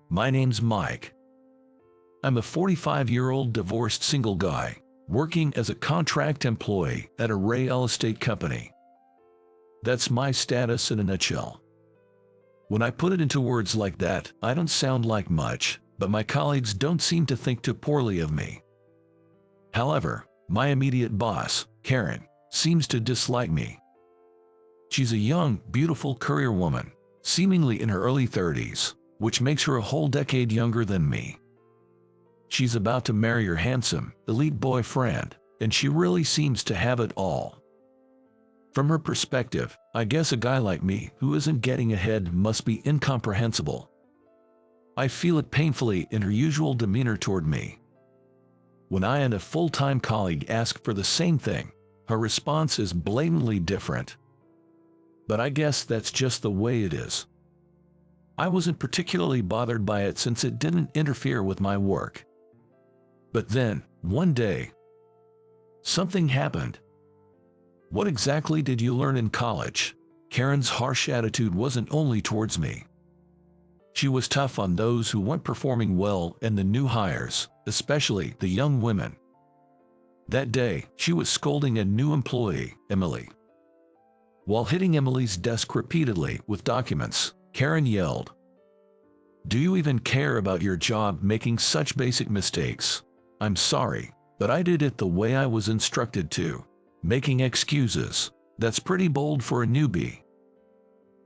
My name's Mike. I'm a 45-year-old divorced single guy, working as a contract employee at a real estate company. That's my status in a nutshell. When I put it into words like that, I don't sound like much, but my colleagues don't seem to think too poorly of me. However, my immediate boss, Karen, seems to dislike me. She's a young, beautiful career woman, seemingly in her early 30s, which makes her a whole decade younger than me. She's about to marry her handsome, elite boyfriend, and she really seems to have it all. From her perspective, I guess a guy like me who isn't getting ahead must be incomprehensible. I feel it painfully in her usual demeanor toward me. When I and a full-time colleague ask for the same thing, her response is blatantly different. But I guess that's just the way it is. I wasn't particularly bothered by it since it didn't interfere with my work. But then, one day, something happened. What exactly did you learn in college? Karen's harsh attitude wasn't only towards me. She was tough on those who weren't performing well and the new hires, especially the young women. That day, she was scolding a new employee, Emily. While hitting Emily's desk repeatedly with documents, Karen yelled, "Do you even care about your job making such basic mistakes? I'm sorry, but I did it the way I was instructed to. Making excuses, that's pretty bold for a newbie."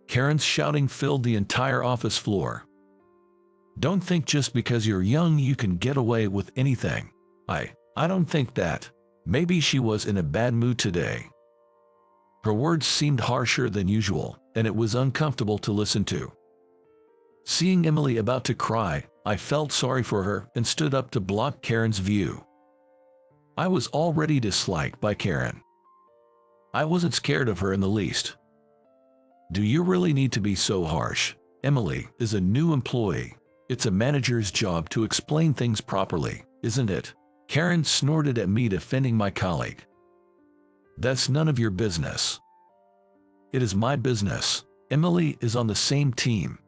Karen's shouting filled the entire office floor. Don't think just because you're young you can get away with anything. I don't think that. Maybe she was in a bad mood today. Her words seemed harsher than usual, and it was uncomfortable to listen to. Seeing Emily about to cry, I felt sorry for her and stood up to block Karen's view. I was already disliked by Karen. I wasn't scared of her in the least. Do you really need to be so harsh? Emily is a new employee. It's a manager's job to explain things properly, isn't it? Karen snorted at me, defending my colleague. That's none of your business. It is my business. Emily is on the same team.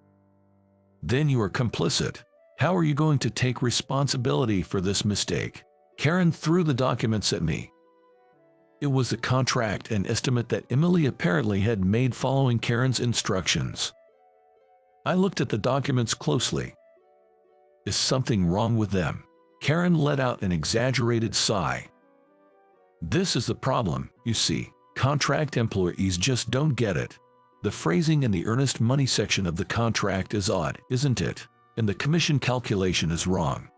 Then you are complicit. How are you going to take responsibility for this mistake? Karen threw the documents at me. It was a contract and estimate that Emily apparently had made following Karen's instructions. I looked at the documents closely. Is something wrong with them? Karen let out an exaggerated sigh. This is the problem, you see. Contract employees just don't get it. The phrasing in the earnest money section of the contract is odd, isn't it? And the commission calculation is wrong.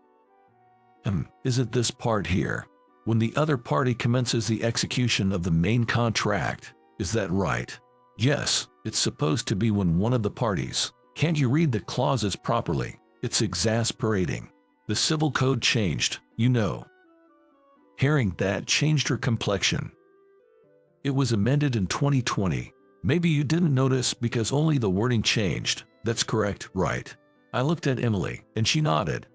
Is it this part here? When the other party commences the execution of the main contract, is that right? Yes, it's supposed to be when one of the parties. Can't you read the clauses properly? It's exasperating. The civil code changed, you know. Hearing that changed her complexion. It was amended in 2020. Maybe you didn't notice because only the wording changed. That's correct, right? I looked at Emily, and she nodded.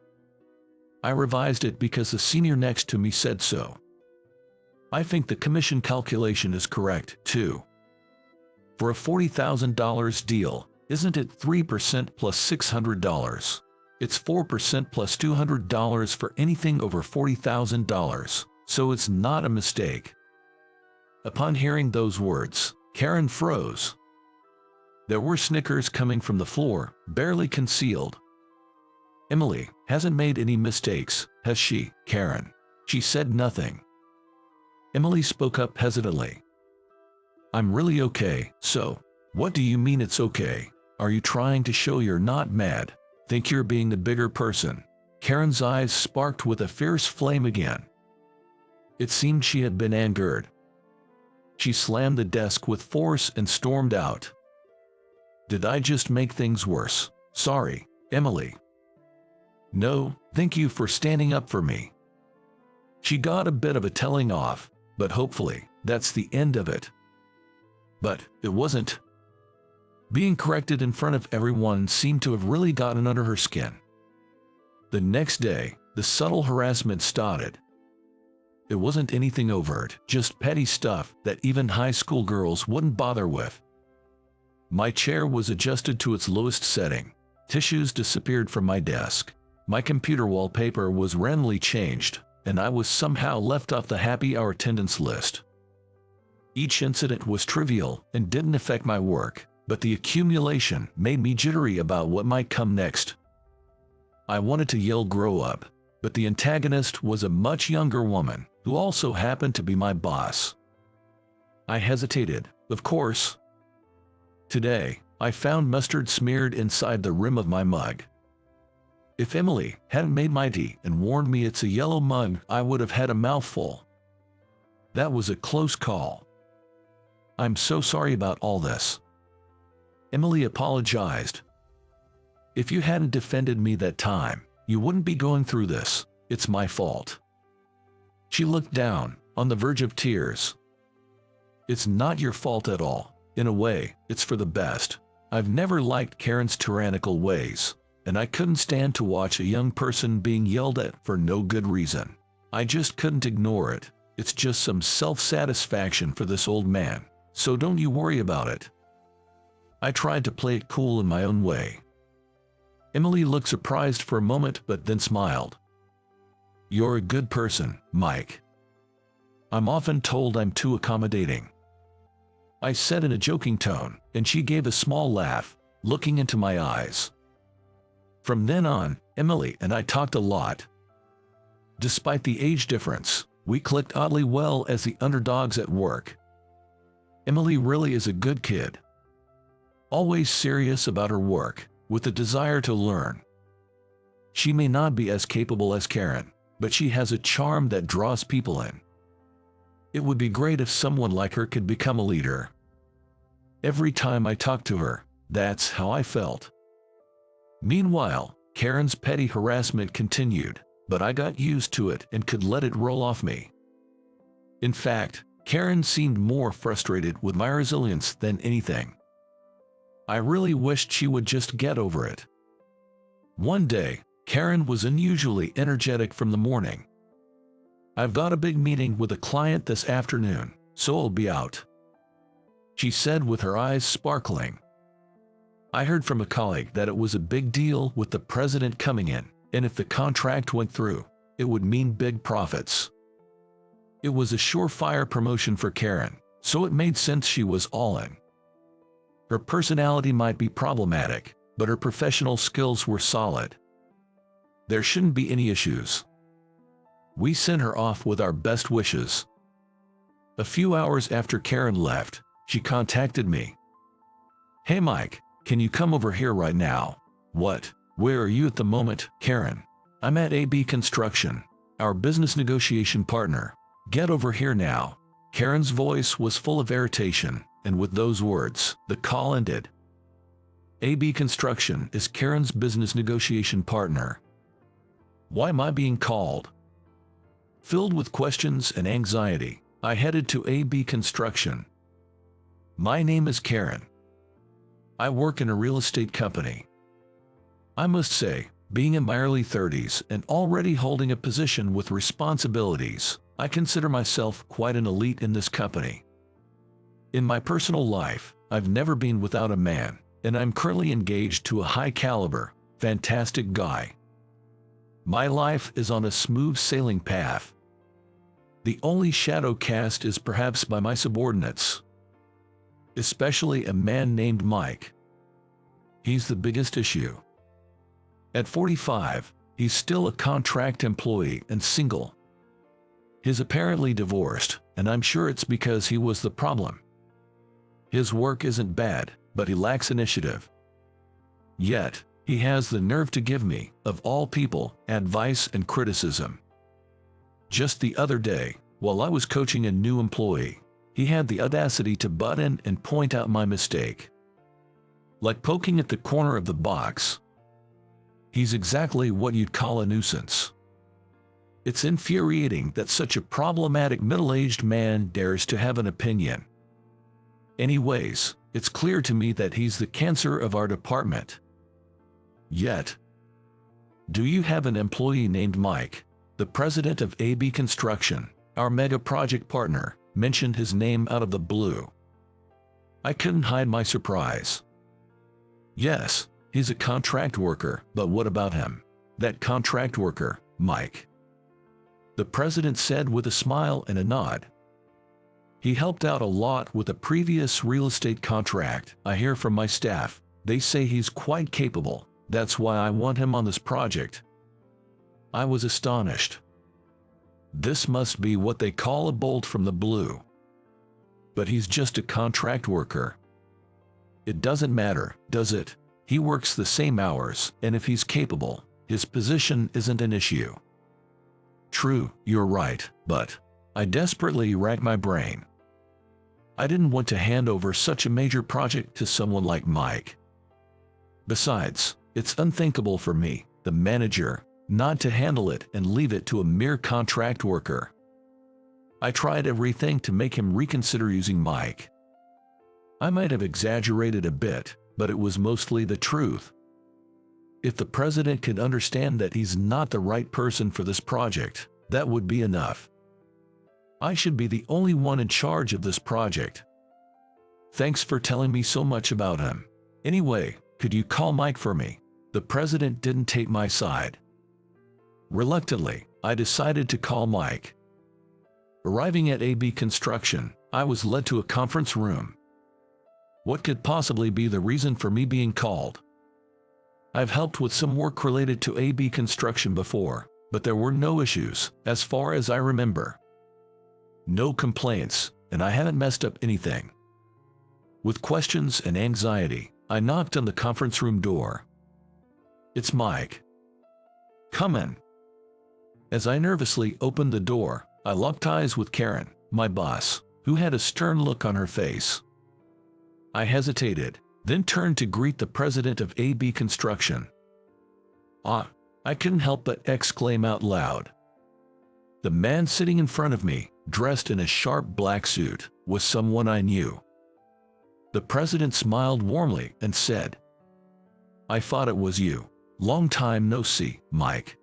I revised it because the senior next to me said so. I think the commission calculation is correct, too. For a $40,000 deal, isn't it 3% plus $600? It's 4% plus $200 for anything over $40,000, so it's not a mistake. Upon hearing those words, Karen froze. There were snickers coming from the floor, barely concealed. Emily hasn't made any mistakes, has she, Karen? She said nothing. Emily spoke up hesitantly. I'm really okay, so, what do you mean it's okay? Are you trying to show you're not mad? Think you're being the bigger person? Karen's eyes sparked with a fierce flame again. It seemed she had been angered. She slammed the desk with force and stormed out. Did I just make things worse? Sorry, Emily. No, thank you for standing up for me. She got a bit of a telling off, but hopefully, that's the end of it. But it wasn't. Being corrected in front of everyone seemed to have really gotten under her skin. The next day, the subtle harassment started. It wasn't anything overt, just petty stuff that even high school girls wouldn't bother with. My chair was adjusted to its lowest setting. Tissues disappeared from my desk. My computer wallpaper was randomly changed, and I was somehow left off the happy hour attendance list. Each incident was trivial and didn't affect my work, but the accumulation made me jittery about what might come next. I wanted to yell "grow up," but the antagonist was a much younger woman who also happened to be my boss. I hesitated, of course. Today, I found mustard smeared inside the rim of my mug. If Emily hadn't made my tea and warned me it's a yellow mug, I would have had a mouthful. That was a close call. I'm so sorry about all this. Emily apologized. If you hadn't defended me that time, you wouldn't be going through this. It's my fault. She looked down, on the verge of tears. It's not your fault at all. In a way, it's for the best. I've never liked Karen's tyrannical ways, and I couldn't stand to watch a young person being yelled at for no good reason. I just couldn't ignore it. It's just some self-satisfaction for this old man, so don't you worry about it. I tried to play it cool in my own way. Emily looked surprised for a moment but then smiled. You're a good person, Mike. I'm often told I'm too accommodating. I said in a joking tone, and she gave a small laugh, looking into my eyes. From then on, Emily and I talked a lot. Despite the age difference, we clicked oddly well as the underdogs at work. Emily really is a good kid. Always serious about her work, with a desire to learn. She may not be as capable as Karen, but she has a charm that draws people in. It would be great if someone like her could become a leader. Every time I talked to her, that's how I felt. Meanwhile, Karen's petty harassment continued, but I got used to it and could let it roll off me. In fact, Karen seemed more frustrated with my resilience than anything. I really wished she would just get over it. One day, Karen was unusually energetic from the morning. I've got a big meeting with a client this afternoon, so I'll be out, she said with her eyes sparkling. I heard from a colleague that it was a big deal with the president coming in, and if the contract went through, it would mean big profits. It was a surefire promotion for Karen, so it made sense she was all in. Her personality might be problematic, but her professional skills were solid. There shouldn't be any issues. We sent her off with our best wishes. A few hours after Karen left, she contacted me. Hey Mike, can you come over here right now? What? Where are you at the moment, Karen? I'm at AB Construction, our business negotiation partner. Get over here now. Karen's voice was full of irritation, and with those words, the call ended. AB Construction is Karen's business negotiation partner. Why am I being called? Filled with questions and anxiety, I headed to AB Construction. My name is Karen. I work in a real estate company. I must say, being in my early 30s and already holding a position with responsibilities, I consider myself quite an elite in this company. In my personal life, I've never been without a man, and I'm currently engaged to a high-caliber, fantastic guy. My life is on a smooth sailing path. The only shadow cast is perhaps by my subordinates, especially a man named Mike. He's the biggest issue. At 45, he's still a contract employee and single. He's apparently divorced, and I'm sure it's because he was the problem. His work isn't bad, but he lacks initiative. Yet, he has the nerve to give me, of all people, advice and criticism. Just the other day, while I was coaching a new employee, he had the audacity to butt in and point out my mistake. Like poking at the corner of the box. He's exactly what you'd call a nuisance. It's infuriating that such a problematic middle-aged man dares to have an opinion. Anyways, it's clear to me that he's the cancer of our department. Yet, do you have an employee named Mike? The president of AB Construction, our mega project partner, mentioned his name out of the blue. I couldn't hide my surprise. Yes, He's a contract worker, but what about him? That contract worker, Mike. The president said with a smile and a nod. He helped out a lot with a previous real estate contract. I hear from my staff. They say he's quite capable. That's why I want him on this project. I was astonished. This must be what they call a bolt from the blue. But he's just a contract worker. It doesn't matter, does it? He works the same hours, and if he's capable, his position isn't an issue. True, you're right, but I desperately racked my brain. I didn't want to hand over such a major project to someone like Mike. Besides, it's unthinkable for me, the manager, not to handle it and leave it to a mere contract worker. I tried everything to make him reconsider using Mike. I might have exaggerated a bit, but it was mostly the truth. If the president could understand that he's not the right person for this project, that would be enough. I should be the only one in charge of this project. Thanks for telling me so much about him. Anyway, could you call Mike for me? The president didn't take my side. Reluctantly, I decided to call Mike. Arriving at AB Construction, I was led to a conference room. What could possibly be the reason for me being called? I've helped with some work related to AB Construction before, but there were no issues, as far as I remember. No complaints, and I haven't messed up anything. With questions and anxiety, I knocked on the conference room door. It's Mike. Come in. As I nervously opened the door, I locked eyes with Karen, my boss, who had a stern look on her face. I hesitated, then turned to greet the president of AB Construction. I couldn't help but exclaim out loud. The man sitting in front of me, dressed in a sharp black suit, was someone I knew. The president smiled warmly and said, "I thought it was you. Long time no see, Mike."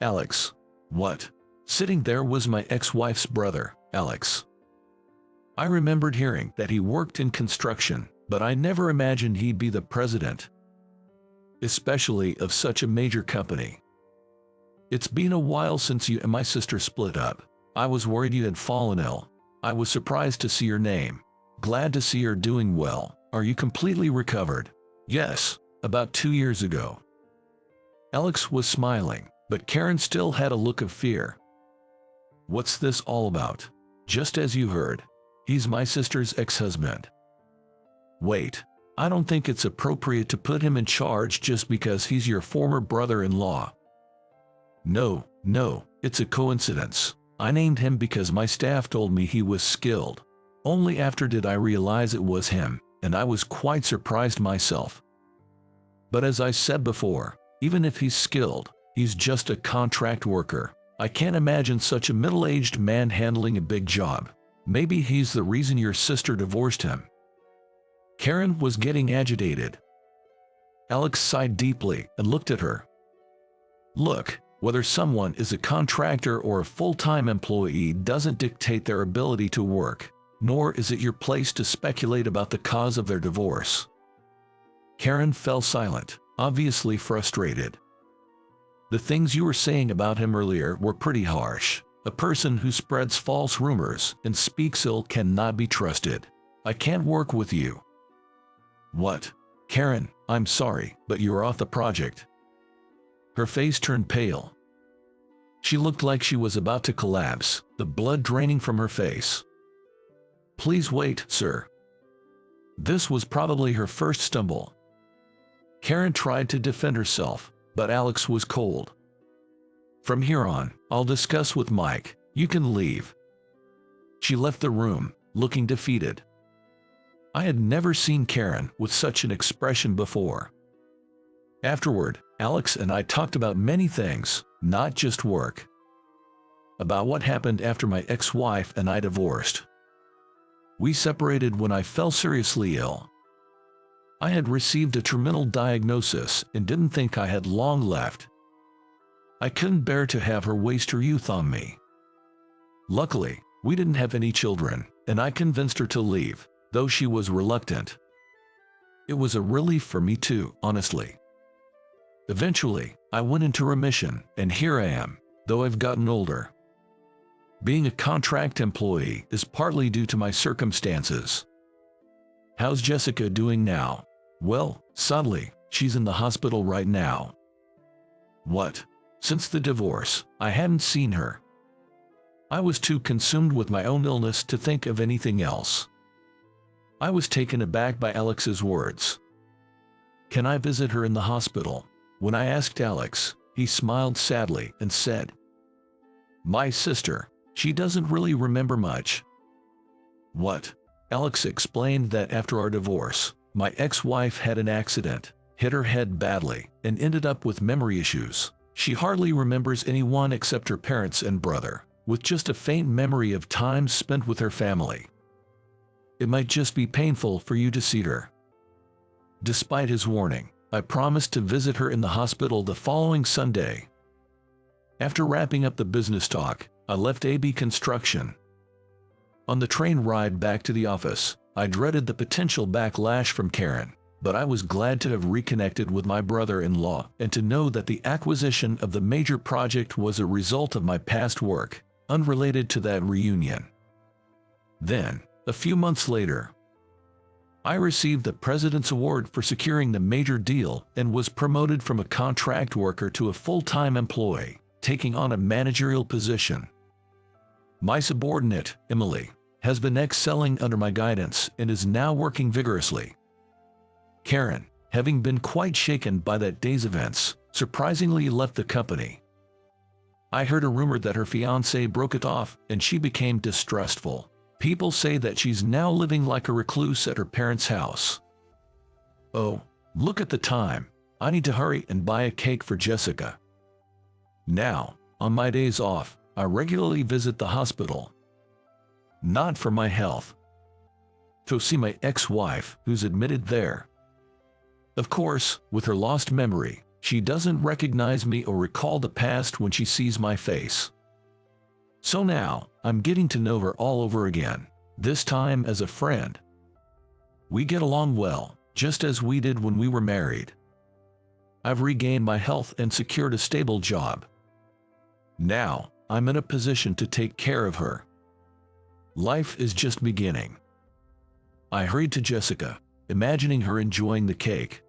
Alex. What? Sitting there was my ex-wife's brother, Alex. I remembered hearing that he worked in construction, but I never imagined he'd be the president, especially of such a major company. It's been a while since you and my sister split up. I was worried you had fallen ill. I was surprised to see your name. Glad to see you're doing well. Are you completely recovered? Yes, about 2 years ago. Alex was smiling, but Karen still had a look of fear. What's this all about? Just as you heard, he's my sister's ex-husband. Wait, I don't think it's appropriate to put him in charge just because he's your former brother-in-law. No, it's a coincidence. I named him because my staff told me he was skilled. Only after did I realize it was him, and I was quite surprised myself. But as I said before, even if he's skilled, he's just a contract worker. I can't imagine such a middle-aged man handling a big job. Maybe he's the reason your sister divorced him. Karen was getting agitated. Alex sighed deeply and looked at her. Look, whether someone is a contractor or a full-time employee doesn't dictate their ability to work, nor is it your place to speculate about the cause of their divorce. Karen fell silent, obviously frustrated. The things you were saying about him earlier were pretty harsh. A person who spreads false rumors and speaks ill cannot be trusted. I can't work with you. What? Karen, I'm sorry, but you're off the project. Her face turned pale. She looked like she was about to collapse, the blood draining from her face. Please wait, sir. This was probably her first stumble. Karen tried to defend herself, but Alex was cold. From here on, I'll discuss with Mike. You can leave. She left the room, looking defeated. I had never seen Karen with such an expression before. Afterward, Alex and I talked about many things, not just work. About what happened after my ex-wife and I divorced. We separated when I fell seriously ill. I had received a terminal diagnosis and didn't think I had long left. I couldn't bear to have her waste her youth on me. Luckily, we didn't have any children, and I convinced her to leave, though she was reluctant. It was a relief for me too, honestly. Eventually, I went into remission, and here I am, though I've gotten older. Being a contract employee is partly due to my circumstances. How's Jessica doing now? Well, sadly, she's in the hospital right now. What? Since the divorce, I hadn't seen her. I was too consumed with my own illness to think of anything else. I was taken aback by Alex's words. Can I visit her in the hospital? When I asked Alex, he smiled sadly and said, My sister, she doesn't really remember much. What? Alex explained that after our divorce, my ex-wife had an accident, hit her head badly, and ended up with memory issues. She hardly remembers anyone except her parents and brother, with just a faint memory of time spent with her family. It might just be painful for you to see her. Despite his warning, I promised to visit her in the hospital the following Sunday. After wrapping up the business talk, I left AB Construction. On the train ride back to the office, I dreaded the potential backlash from Karen, but I was glad to have reconnected with my brother-in-law and to know that the acquisition of the major project was a result of my past work, unrelated to that reunion. Then, a few months later, I received the President's Award for securing the major deal and was promoted from a contract worker to a full-time employee, taking on a managerial position. My subordinate, Emily, has been excelling under my guidance and is now working vigorously. Karen, having been quite shaken by that day's events, surprisingly left the company. I heard a rumor that her fiancé broke it off and she became distrustful. People say that she's now living like a recluse at her parents' house. Oh, look at the time. I need to hurry and buy a cake for Jessica. Now, on my days off, I regularly visit the hospital. Not for my health. To see my ex-wife, who's admitted there. Of course, with her lost memory, she doesn't recognize me or recall the past when she sees my face. So now, I'm getting to know her all over again, this time as a friend. We get along well, just as we did when we were married. I've regained my health and secured a stable job. Now, I'm in a position to take care of her. Life is just beginning. I hurried to Jessica, imagining her enjoying the cake.